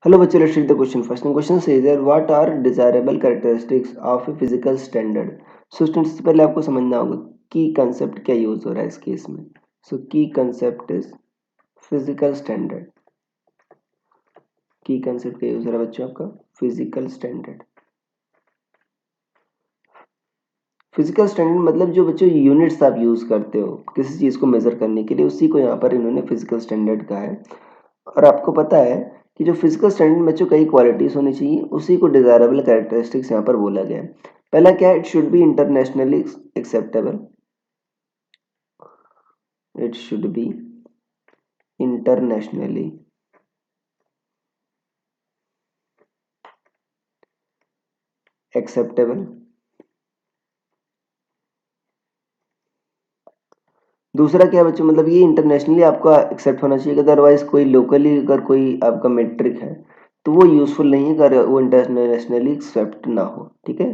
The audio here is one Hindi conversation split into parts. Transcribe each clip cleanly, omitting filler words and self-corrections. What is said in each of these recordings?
Hello बच्चों, let's read the question first. The question says that what are desirable characteristics of a physical standard? So students से पहले आपको समझना होगा की कंसेप्ट क्या यूज हो रहा है इस केस में. So की कंसेप्ट इज फिजिकल स्टैंडर्ड. की कंसेप्ट क्या यूज हो रहा है बच्चों आपका फिजिकल स्टैंडर्ड. फिजिकल स्टैंडर्ड मतलब जो बच्चों यूनिट्स आप यूज करते हो किसी चीज को मेजर करने के लिए, उसी को यहाँ पर इन्होंने फिजिकल स्टैंडर्ड कहा है. और आपको पता है कि जो फिजिकल स्टैंडर्ड बच्चों कई क्वालिटीज होनी चाहिए, उसी को डिजायरेबल कैरेक्टरिस्टिक्स यहाँ पर बोला गया है. पहला क्या है, it should be internationally acceptable. It should be internationally acceptable. दूसरा क्या बच्चों, मतलब ये इंटरनेशनली आपका एक्सेप्ट होना चाहिए. अदरवाइज कोई लोकली अगर कोई आपका मेट्रिक है तो वो यूजफुल नहीं है अगर वो इंटरनेशनली एक्सेप्ट ना हो. ठीक है,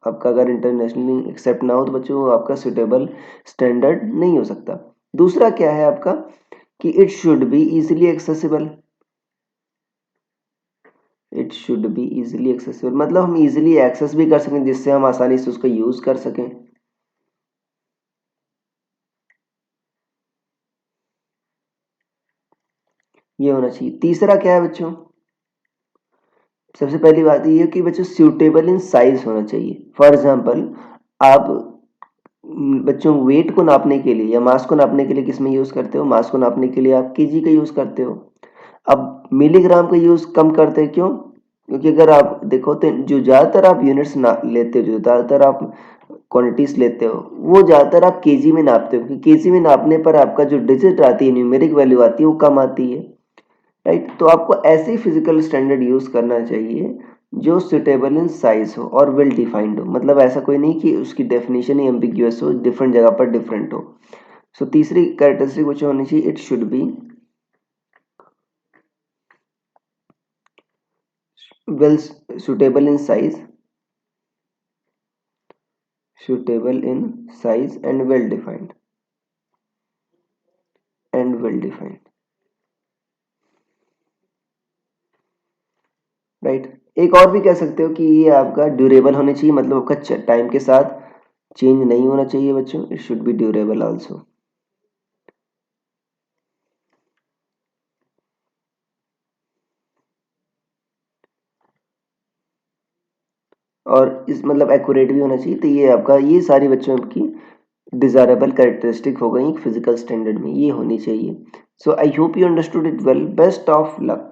आपका अगर इंटरनेशनली एक्सेप्ट ना हो तो बच्चों वो आपका सुटेबल स्टैंडर्ड नहीं हो सकता. दूसरा क्या है आपका कि it should be easily accessible. It should be easily accessible मतलब हम इजीली एक्सेस भी कर सकें, जिससे हम आसानी से उसको यूज कर सकें. ये होना चाहिए. तीसरा क्या है बच्चों, सबसे पहली बात ये है कि बच्चों सूटेबल इन साइज होना चाहिए. फॉर एग्जांपल आप बच्चों वेट को नापने के लिए या मास को नापने के लिए किस में यूज करते हो, मास को नापने के लिए आप केजी का यूज करते हो. अब मिलीग्राम का यूज कम करते हैं, क्यों? क्योंकि अगर आप देखो तो जो ज्यादातर आप यूनिट्स ना लेते हो, जो ज्यादातर आप क्वांटिटीज लेते हो, वो ज्यादातर आप केजी में नापते हो, क्योंकि केजी में नापने पर आपका जो डिजिट आती है, न्यूमेरिक वैल्यू आती है, वो कम आती है. राइट, तो आपको ऐसे ही फिजिकल स्टैंडर्ड यूज करना चाहिए जो सुटेबल इन साइज हो और वेल डिफाइंड हो. मतलब ऐसा कोई नहीं कि उसकी डेफिनेशन ही एम्बिग्यूअस हो, डिफरेंट जगह पर डिफरेंट हो. सो तीसरी कैरेक्टरिस्टिक कुछ होनी चाहिए, it should be well suitable in size, suitable in size and well defined. Right. एक और भी कह सकते हो कि ये आपका ड्यूरेबल होने चाहिए, मतलब आपका टाइम के साथ चेंज नहीं होना चाहिए बच्चों. It should be durable also. और इस मतलब एक्यूरेट भी होना चाहिए. तो ये आपका ये सारी बच्चों की डिजायरेबल कैरेक्टरिस्टिक हो गई फिजिकल स्टैंडर्ड में, ये होनी चाहिए. So I hope you understood it well. Best of luck.